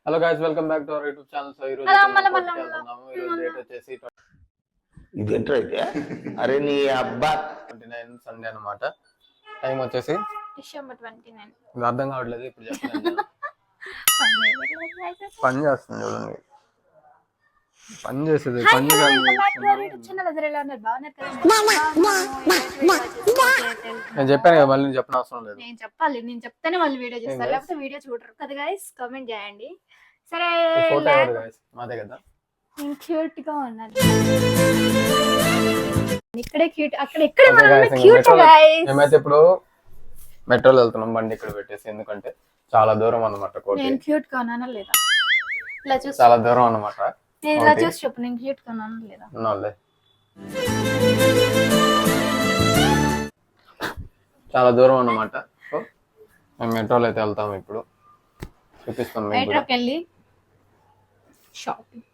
Hello guys, welcome back to our YouTube channel. So ఈ రోజు ఈ రోజు డేట్ వచ్చేసి ఇదేంటో అయితే అరే నీ అబ్బా 29 సండే అన్నమాట. టైం వచ్చేసి డిసెంబర్ 29. ఇది అర్థం కావట్లేదు ఇప్పుడు చెప్తాను. పని చేస్తుంది చూడండి, పని చేసేది పని నేను చెప్పాను కదా, మళ్ళీ చెప్పిన అవసరం లేదు. నేను చెప్పాలి, నేను చెప్తేనే మళ్ళీ వీడియో చేస్తారు, లేకపోతే వీడియో చూడరు కదా గైస్. కామెంట్ చేయండి. సరే, మాదే కదా, నేను క్యూట్ గా ఉన్నాను. ఇక్కడే క్యూట్, అక్కడ ఎక్కడ క్యూట్ గైస్. మేమైతే ఇప్పుడు మెట్రోలో వెళ్తున్నాం, బండి ఇక్కడ పెట్టేసి, ఎందుకంటే చాలా దూరం అన్నమాట. నేను క్యూట్ గా ఉన్నానా లేదా ఇలా చూసి, చాలా దూరం అన్నమాట. నేను ఇలా చూసి చెప్పు, నేను క్యూట్ గా ఉన్నానా లేదా. చాలా దూరం అన్నమాట. మేము మెట్రోలో అయితే వెళ్తాము, ఇప్పుడు చూపిస్తాం. మెట్రోకి వెళ్ళి షాపింగ్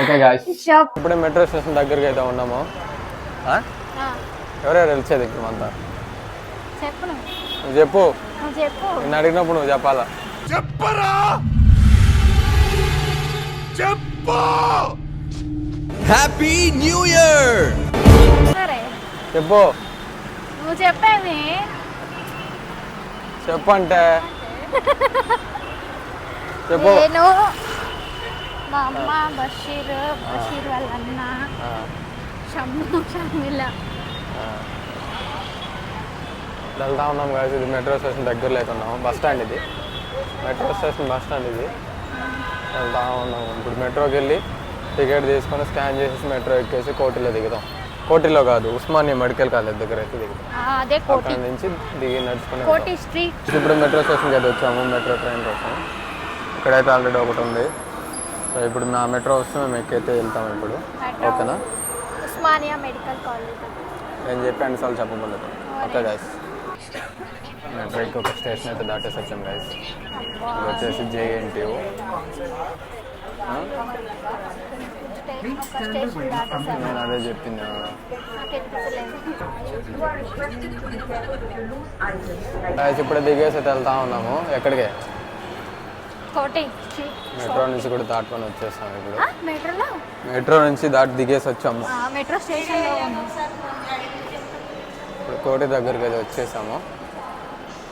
ఓకే గాయ్స్, ఇప్పుడే మెట్రో స్టేషన్ దగ్గరికి అయితే ఉన్నాము. ఎవరెవరు వెళ్ళేది ఇప్పుడు అంతా నువ్వు చెప్పు, నేను అడిగినప్పుడు నువ్వు చెప్పాలా. చెప్పరా చెప్పు. Happy new year. చెప్పు, నువ్వు చెప్పేది చెప్పు అంటే చెప్పు. నేను మా అమ్మ బషీర్ వాళ్ళ అన్న షమిల వెళ్తా ఉన్నాం కాదు. ఇది మెట్రో స్టేషన్ దగ్గర లేకున్నాము, బస్ స్టాండ్. ఇది మెట్రో స్టేషన్ బస్ స్టాండ్. ఇది వెళ్తా ఉన్నాము. ఇప్పుడు మెట్రోకి వెళ్ళి టికెట్ తీసుకొని స్కాన్ చేసేసి మెట్రో ఎక్కేసి కోటిలో దిగుతాం. కోటిలో కాదు, ఉస్మానియా మెడికల్ కాలేజ్ దగ్గర అయితే దిగుతాం. అక్కడ నుంచి దిగి నడుచుకుని ఇప్పుడు మెట్రో స్టేషన్కి అయితే వచ్చాము, మెట్రో ట్రైన్ కోసం. ఇక్కడైతే ఆల్రెడీ ఒకటి ఉంది. సో ఇప్పుడు నా మెట్రో వస్తే మేము ఎక్కైతే వెళ్తాము ఇప్పుడు. ఓకేనా, ఉస్మానియా మెడికల్ కాలేజ్ నేను చెప్పి అన్నిసార్లు చెప్పబోలేదు. ఓకే గైస్, మెట్రోకి ఒక స్టేషన్ అయితే దాటేసి వచ్చాం గైస్. ఇది వచ్చేసి JNTU. నేను అదే చెప్పింది. గైస్ ఇప్పుడే దిగేసి అయితే వెళ్తా ఉన్నాము. ఎక్కడికి? మెట్రో నుంచి కూడా దాటుకొని వచ్చేస్తాం. ఇప్పుడు మెట్రో నుంచి దాటి దిగేసి వచ్చాము. మెట్రో స్టేషన్ ఇప్పుడు కోటి దగ్గరికి అయితే వచ్చేసాము.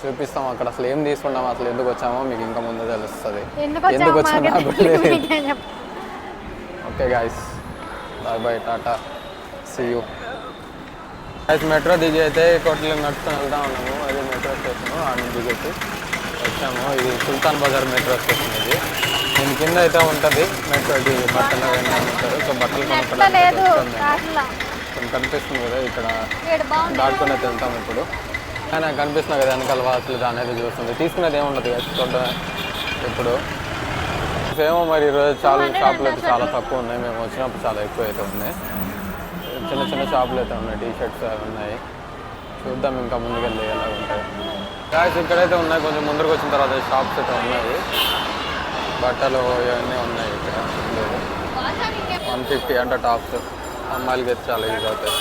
చూపిస్తాం అక్కడ అసలు ఏం తీసుకున్నాము, అసలు ఎందుకు వచ్చామో మీకు ఇంకా ముందు తెలుస్తుంది. ఎందుకు వచ్చాము. Okay guys, bye bye, tata, see you. Guys metro దిగి అయితే కోటిలో నడుచుకొని వెళ్తా ఉన్నాము. అదే మెట్రో స్టేషన్, ఆడ దిగేసి వచ్చాము. ఇది సుల్తాన్ బజార్ మెట్రో స్టేషన్. ఇది దీని కింద అయితే ఉంటుంది మెట్రో. ఇది బట్టలు అవన్నీ అమ్ముతారు. సో బట్టలు కొనుక్కోవడానికి కనిపిస్తుంది కదా, ఇక్కడ దాటుకొని అయితే వెళ్తాము. ఇప్పుడు కానీ నాకు కనిపిస్తుంది కదా వెనకాల వాసులు అనేది చూస్తుంది. తీసుకునేది ఏముండదు చూడడం. ఇప్పుడు ఏమో మరి ఈరోజు చాలా షాపులు అయితే చాలా తక్కువ ఉన్నాయి. మేము వచ్చినప్పుడు చాలా ఎక్కువ అయితే ఉన్నాయి. చిన్న చిన్న షాపులు అయితే ఉన్నాయి, టీషర్ట్స్ అవి ఉన్నాయి. చూద్దాం ఇంకా ముందుకెళ్ళి ఎలా ఉంటాయి. గాయస్ ఇక్కడైతే ఉన్నాయి, కొంచెం ముందరకు వచ్చిన తర్వాత షాప్స్ అయితే ఉన్నాయి. బట్టలు ఇవన్నీ ఉన్నాయి ఇక్కడ. 150 అంటే టాప్స్. అమ్మాయిలకి అయితే చాలా యూజ్ అవుతాయి.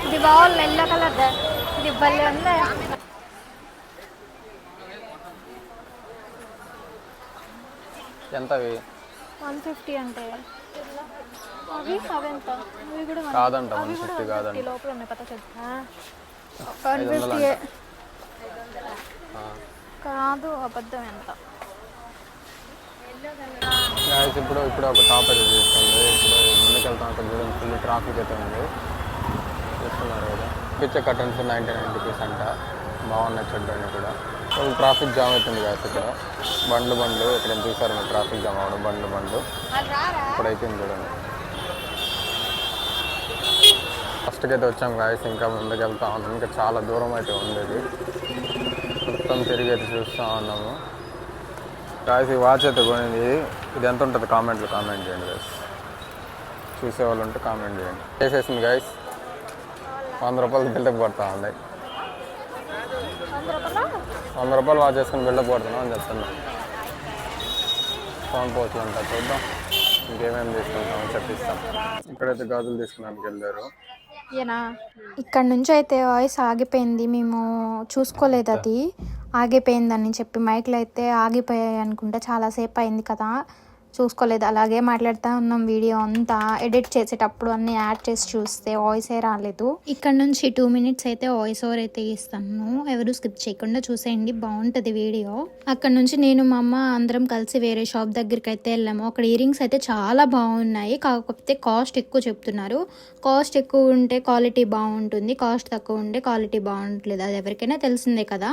ఇది బాగుంది, ఎల్లో కలర్. ఇది భలే ఉంది. ఎంత అవి? 150 అంటే అవి ఎంత? అవి కూడా కాదంట, 150 కాదంట. లోపల ఉన్నాయి పత కాదు, అబద్ధం. ఎంత? ఇప్పుడు ఒక టాప్ అయితే తీసుకోండి. ఇప్పుడు ముందుకు వెళ్తాం. అక్కడ చూడండి, ఫుల్ ట్రాఫిక్ అయితే ఉంది. చూస్తున్నారు కదా, పిచ్చ కర్టన్స్ 99 రూపీస్ అంట. బాగున్నాయి చూడడానికి కూడా. ఫుల్ ట్రాఫిక్ జామ్ అవుతుంది కదా ఇక్కడ. బండ్లు ఇక్కడ చూసారు మీరు, ట్రాఫిక్ జామ్ అవ్వడం. బండ్లు ఇప్పుడు అయిపోయింది చూడండి. ఫస్ట్కి అయితే వచ్చాం గాయస్, ఇంకా ముందుకు వెళ్తా ఉన్నాం. ఇంకా చాలా దూరం అయితే ఉండేది. మొత్తం తిరిగి అయితే చూస్తూ ఉన్నాము గాయస్. ఈ వాచ్ అయితే కొనింది. ఇది ఎంత ఉంటుంది కామెంట్లో కామెంట్ చేయండి గాయస్. చూసేవాళ్ళు ఉంటే కామెంట్ చేయండి. చేసేసింది గాయస్. 100 రూపాయలు బిల్డప్ కొడతా ఉంది. 100 రూపాయలు వాచ్ చేసుకుని బిల్డప్ కొడుతున్నాం అని చెప్తున్నా. ఫోన్ పోస్టులు అంతా చూద్దాం ఇంకేమేమి తీసుకుంటామో చెప్పిస్తాం. ఇక్కడైతే గాజులు తీసుకున్నానికి వెళ్ళారు. ఈయనా ఇక్కడ నుంచి అయితే వాయిస్ ఆగిపోయింది, మేము చూసుకోలేదు, అది ఆగిపోయిందని చెప్పి. మైక్లో అయితే ఆగిపోయాయి అనుకుంటా, చాలాసేపు అయింది కదా, చూసుకోలేదు. అలాగే మాట్లాడుతూ ఉన్నాం. వీడియో అంతా ఎడిట్ చేసేటప్పుడు అన్నీ యాడ్ చేసి చూస్తే వాయిసే రాలేదు. ఇక్కడ నుంచి 2 minutes అయితే వాయిస్ ఓవర్ అయితే ఇస్తాను, ఎవరు స్కిప్ చేయకుండా చూసేయండి, బాగుంటుంది వీడియో. అక్కడ నుంచి నేను మా అమ్మ అందరం కలిసి వేరే షాప్ దగ్గరికి అయితే వెళ్ళాము. అక్కడ ఇయర్ రింగ్స్ అయితే చాలా బాగున్నాయి, కాకపోతే కాస్ట్ ఎక్కువ చెప్తున్నారు. కాస్ట్ ఎక్కువ ఉంటే క్వాలిటీ బాగుంటుంది, కాస్ట్ తక్కువ ఉంటే క్వాలిటీ బాగుంటలేదు, అది ఎవరికైనా తెలిసిందే కదా.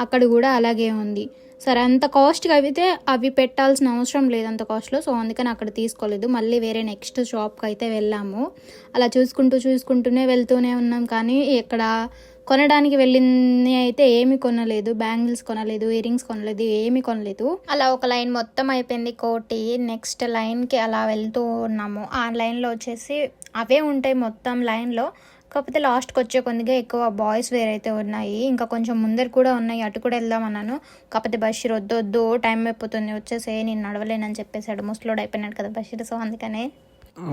అక్కడ కూడా అలాగే ఉంది. సరే, అంత కాస్ట్గా అయితే అవి పెట్టాల్సిన అవసరం లేదు అంత కాస్ట్లో, సో అందుకని అక్కడ తీసుకోలేదు. మళ్ళీ వేరే నెక్స్ట్ షాప్కి అయితే వెళ్ళాము. అలా చూసుకుంటూనే వెళ్తూనే ఉన్నాం, కానీ ఇక్కడ కొనడానికి వెళ్ళింది అయితే ఏమి కొనలేదు. బ్యాంగిల్స్ కొనలేదు, ఇయర్ రింగ్స్ కొనలేదు, ఏమి కొనలేదు. అలా ఒక లైన్ మొత్తం అయిపోయింది కోటి. నెక్స్ట్ లైన్కి అలా వెళ్తూ ఉన్నాము. ఆ లైన్లో వచ్చేసి అవే ఉంటాయి మొత్తం లైన్లో, కాకపోతే లాస్ట్కి వచ్చే కొద్దిగా ఎక్కువ బాయ్స్ వేర్ అయితే ఉన్నాయి. ఇంకా కొంచెం ముందర కూడా ఉన్నాయి, అటు కూడా వెళ్దామన్నాను. కాకపోతే బషీర్ వద్దు టైం అయిపోతుంది వచ్చేసే, నేను నడవలేనని చెప్పేశాడు. ముసలోడు అయిపోయినాడు కదా బషీర్, సో అందుకనే.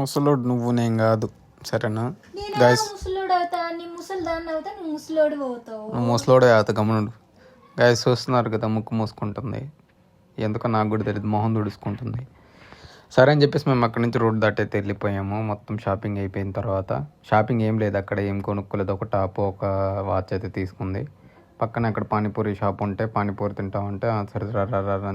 ముసలోడు నువ్వు, నేను కాదు, సరేనా గైస్? ముసలోడు అవుతా, నీ ముసలి దాన్ని అవుతా, నువ్వు ముసలోడు అవుతావు. నువ్వు ముసలోడే అవుతా, గమనుడు. గైస్ చూస్తున్నారు కదా, ముక్కు మూసుకుంటుంది, ఎందుకో నాకు కూడా తెలియదు, మొహం తుడుచుకుంటుంది. సరే అని చెప్పేసి మేము అక్కడి నుంచి రోడ్ దాటైతే వెళ్ళిపోయాము. మొత్తం షాపింగ్ అయిపోయిన తర్వాత, షాపింగ్ ఏం లేదు అక్కడ, ఏం కొనుక్కోలేదు. ఒక టాప్, ఒక వాచ్ అయితే తీసుకుంది. పక్కన అక్కడ పానీపూరి షాప్ ఉంటే పానీపూరి తింటామంటే సరే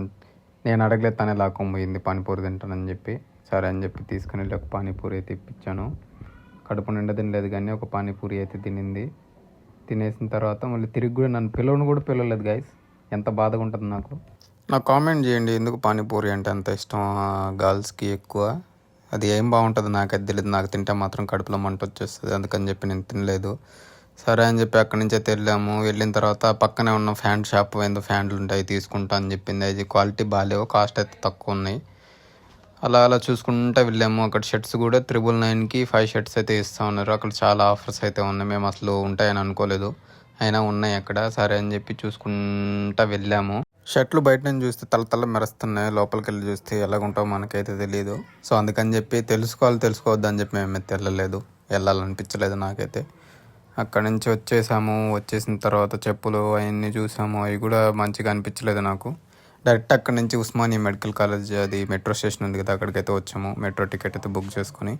నేను అడగలేదు, తనే లాక్కొని పోయింది పానీపూరి తింటానని చెప్పి. సరే అని చెప్పి తీసుకుని వెళ్ళి ఒక పానీపూరి అయితే ఇప్పించాను. కడుపు నిండా తినలేదు కానీ ఒక పానీపూరి అయితే తినింది. తినేసిన తర్వాత మళ్ళీ తిరిగి కూడా నన్ను పిలవలేదు గైస్, ఎంత బాధగా ఉంటుంది నాకు. నాకు కామెంట్ చేయండి, ఎందుకు పానీపూరి అంటే అంత ఇష్టం గర్ల్స్కి ఎక్కువ. అది ఏం బాగుంటుంది నాకైతే తెలియదు, నాకు తింటే మాత్రం కడుపులో మంట వచ్చేస్తుంది, అందుకని చెప్పి నేను తినలేదు. సరే అని చెప్పి అక్కడి నుంచి అయితే వెళ్ళాము. వెళ్ళిన తర్వాత పక్కనే ఉన్న ఫ్యాంట్ షాప్, ఏందో ఫ్యాంట్లు ఉంటాయి తీసుకుంటా అని చెప్పింది. అది క్వాలిటీ బాగాలేవు, కాస్ట్ అయితే తక్కువ ఉన్నాయి. అలా చూసుకుంటూ వెళ్ళాము. అక్కడ షర్ట్స్ కూడా 999కి 5 షర్ట్స్ అయితే ఇస్తూ ఉన్నారు. అక్కడ చాలా ఆఫర్స్ అయితే ఉన్నాయి, మేము అసలు ఉంటాయని అనుకోలేదు, అయినా ఉన్నాయి అక్కడ. సరే అని చెప్పి చూసుకుంటూ వెళ్ళాము. షర్ట్లు బయట నుంచి చూస్తే తల మెరుస్తున్నాయి, లోపలికి వెళ్ళి చూస్తే ఎలాగుంటావో మనకైతే తెలియదు. సో అందుకని చెప్పి తెలుసుకోవద్దు అని చెప్పి మేమైతే వెళ్ళాలనిపించలేదు నాకైతే. అక్కడి నుంచి వచ్చేసిన తర్వాత చెప్పులు అవన్నీ చూసాము, అవి కూడా మంచిగా అనిపించలేదు నాకు. డైరెక్ట్ అక్కడి నుంచి ఉస్మానియా మెడికల్ కాలేజ్, అది మెట్రో స్టేషన్ ఉంది కదా, అక్కడికైతే వచ్చాము. మెట్రో టికెట్ అయితే బుక్ చేసుకుని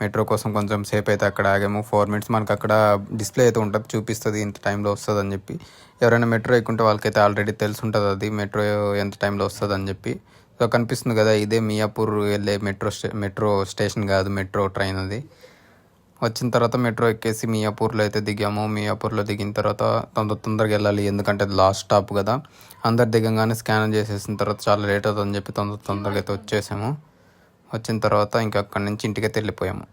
మెట్రో కోసం కొంచెం సేపు అయితే అక్కడ ఆగాము. 4 minutes మనకు అక్కడ డిస్ప్లే అయితే ఉంటుంది, చూపిస్తుంది ఇంత టైంలో వస్తుంది అని చెప్పి. ఎవరైనా మెట్రో ఎక్కుంటే వాళ్ళకైతే ఆల్రెడీ తెలిసి ఉంటుంది అది మెట్రో ఎంత టైంలో వస్తుంది అని చెప్పి. సో కనిపిస్తుంది కదా, ఇదే మియాపూర్ వెళ్ళే మెట్రో స్టేషన్ కాదు, మెట్రో ట్రైన్ అది. వచ్చిన తర్వాత మెట్రో ఎక్కేసి మియాపూర్లో అయితే దిగాము. మియాపూర్లో దిగిన తర్వాత తొందరగా వెళ్ళాలి, ఎందుకంటే అది లాస్ట్ స్టాప్ కదా. అందరు దిగంగానే స్కాన్ చేసేసిన తర్వాత చాలా లేట్ అవుతుందని చెప్పి తొందరగా అయితే వచ్చేసాము. వచ్చిన తర్వాత ఇంకా అక్కడి నుంచి ఇంటికైతే వెళ్ళిపోయాము.